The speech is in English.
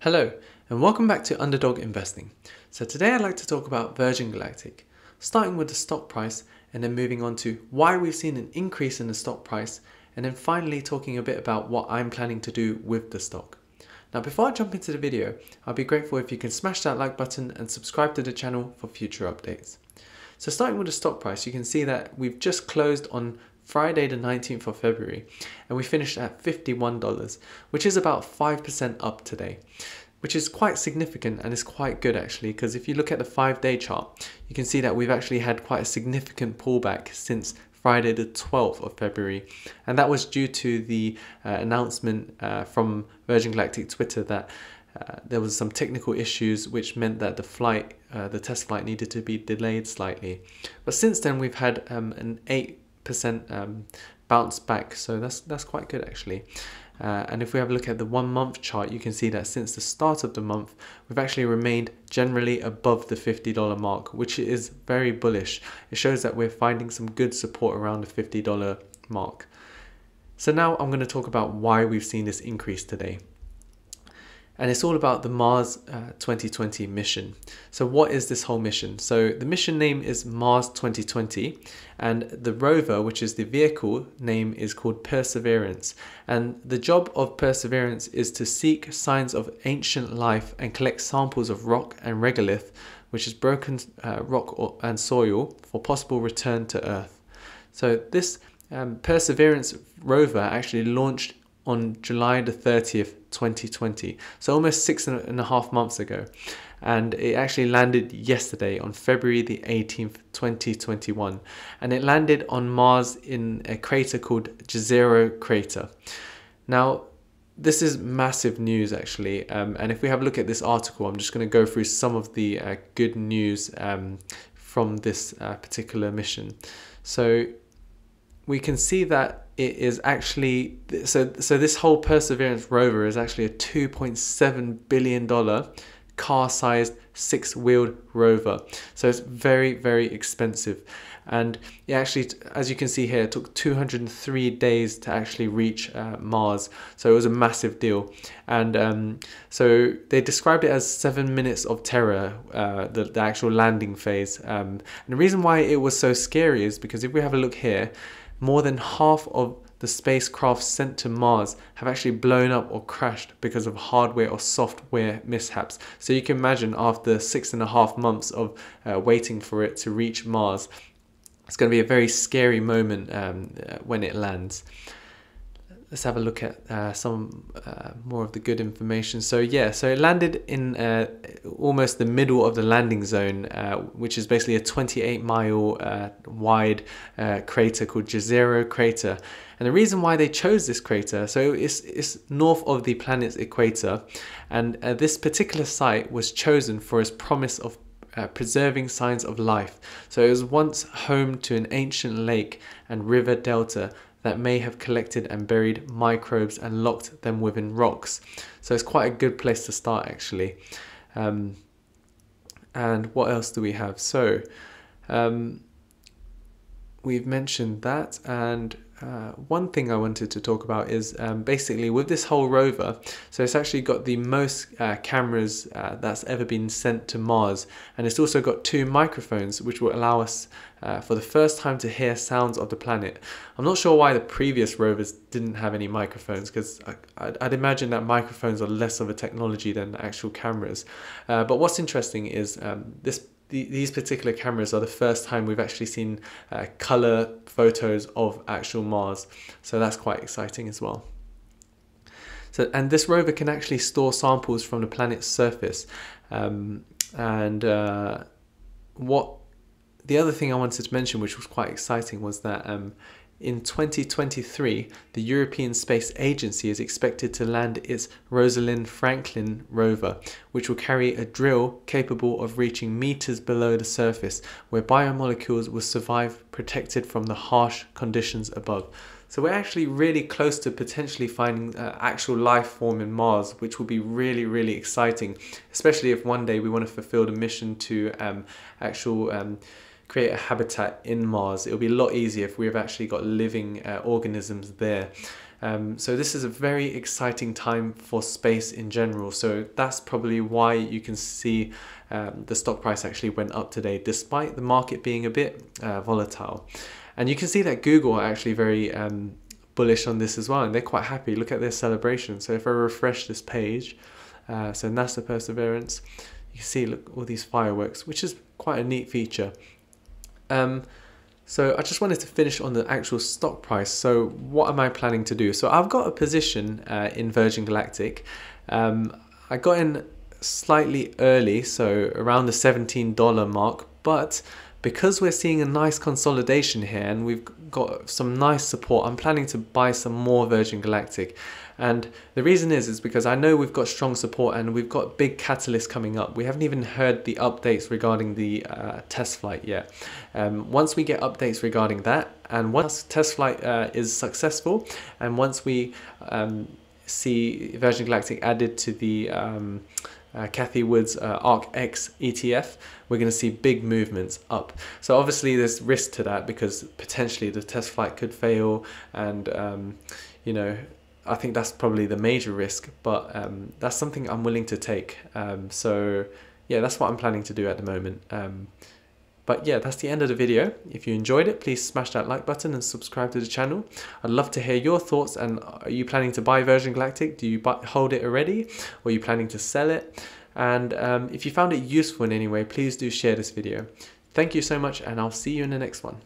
Hello, and welcome back to Underdog Investing. So today I'd like to talk about Virgin Galactic, starting with the stock price and then moving on to why we've seen an increase in the stock price, and then finally talking a bit about what I'm planning to do with the stock. Now before I jump into the video, I'd be grateful if you can smash that like button and subscribe to the channel for future updates. So starting with the stock price, you can see that we've just closed on Friday the 19th of February and we finished at $51, which is about 5% up today, which is quite significant and is quite good actually, because if you look at the 5-day chart, you can see that we've actually had quite a significant pullback since Friday the 12th of February, and that was due to the announcement from Virgin Galactic Twitter that there was some technical issues which meant that the test flight needed to be delayed slightly. But since then we've had an 8% bounce back, so that's quite good actually. And if we have a look at the 1 month chart, you can see that since the start of the month, we've actually remained generally above the $50 mark, which is very bullish. It shows that we're finding some good support around the $50 mark. So now I'm going to talk about why we've seen this increase today. And it's all about the Mars 2020 mission. So what is this whole mission? So the mission name is Mars 2020, and the rover, which is the vehicle name, is called Perseverance. And the job of Perseverance is to seek signs of ancient life and collect samples of rock and regolith, which is broken rock and soil, for possible return to Earth. So this Perseverance rover actually launched on July the 30th, 2020, so almost 6.5 months ago, and it actually landed yesterday on February the 18th, 2021, and it landed on Mars in a crater called Jezero crater. Now this is massive news actually, and if we have a look at this article, I'm just going to go through some of the good news from this particular mission. So we can see that it is actually, so this whole Perseverance rover is actually a $2.7 billion car-sized 6-wheeled rover. So it's very, very expensive. And it actually, as you can see here, it took 203 days to actually reach Mars. So it was a massive deal. And so they described it as 7 minutes of terror, the actual landing phase. And the reason why it was so scary is because if we have a look here, more than half of the spacecraft sent to Mars have actually blown up or crashed because of hardware or software mishaps. So you can imagine after 6.5 months of waiting for it to reach Mars, it's going to be a very scary moment when it lands. Let's have a look at some more of the good information. So yeah, so it landed in almost the middle of the landing zone, which is basically a 28-mile wide crater called Jezero crater. And the reason why they chose this crater, so it's north of the planet's equator, and this particular site was chosen for its promise of preserving signs of life. So it was once home to an ancient lake and river delta that may have collected and buried microbes and locked them within rocks. So it's quite a good place to start actually. And what else do we have? So we've mentioned that, and one thing I wanted to talk about is basically with this whole rover, so it's actually got the most cameras that's ever been sent to Mars, and it's also got 2 microphones which will allow us for the first time to hear sounds of the planet. I'm not sure why the previous rovers didn't have any microphones, because I'd imagine that microphones are less of a technology than actual cameras. But what's interesting is these particular cameras are the first time we've actually seen color photos of actual Mars. So that's quite exciting as well. So, and this rover can actually store samples from the planet's surface. The other thing I wanted to mention, which was quite exciting, was that in 2023, the European Space Agency is expected to land its Rosalind Franklin rover, which will carry a drill capable of reaching meters below the surface, where biomolecules will survive protected from the harsh conditions above. So we're actually really close to potentially finding actual life form in Mars, which will be really, really exciting, especially if one day we want to fulfill the mission to create a habitat in Mars. It'll be a lot easier if we've actually got living organisms there. So this is a very exciting time for space in general. So that's probably why you can see the stock price actually went up today, despite the market being a bit volatile. And you can see that Google are actually very bullish on this as well, and they're quite happy. Look at their celebration. So if I refresh this page, so NASA Perseverance, you can see, look, all these fireworks, which is quite a neat feature. So I just wanted to finish on the actual stock price. So what am I planning to do? So I've got a position in Virgin Galactic. I got in slightly early, so around the $17 mark, but because we're seeing a nice consolidation here and we've got some nice support, I'm planning to buy some more Virgin Galactic. And the reason is because I know we've got strong support and we've got big catalysts coming up. We haven't even heard the updates regarding the test flight yet. Once we get updates regarding that, and once test flight is successful, and once we see Virgin Galactic added to the Cathie Wood's ARC-X ETF, we're going to see big movements up. So obviously there's risk to that because potentially the test flight could fail, and you know, I think that's probably the major risk, but that's something I'm willing to take. So yeah, that's what I'm planning to do at the moment. But yeah, that's the end of the video. If you enjoyed it, please smash that like button and subscribe to the channel. I'd love to hear your thoughts. And are you planning to buy Virgin Galactic? Do you hold it already? Or are you planning to sell it? And if you found it useful in any way, please do share this video. Thank you so much, and I'll see you in the next one.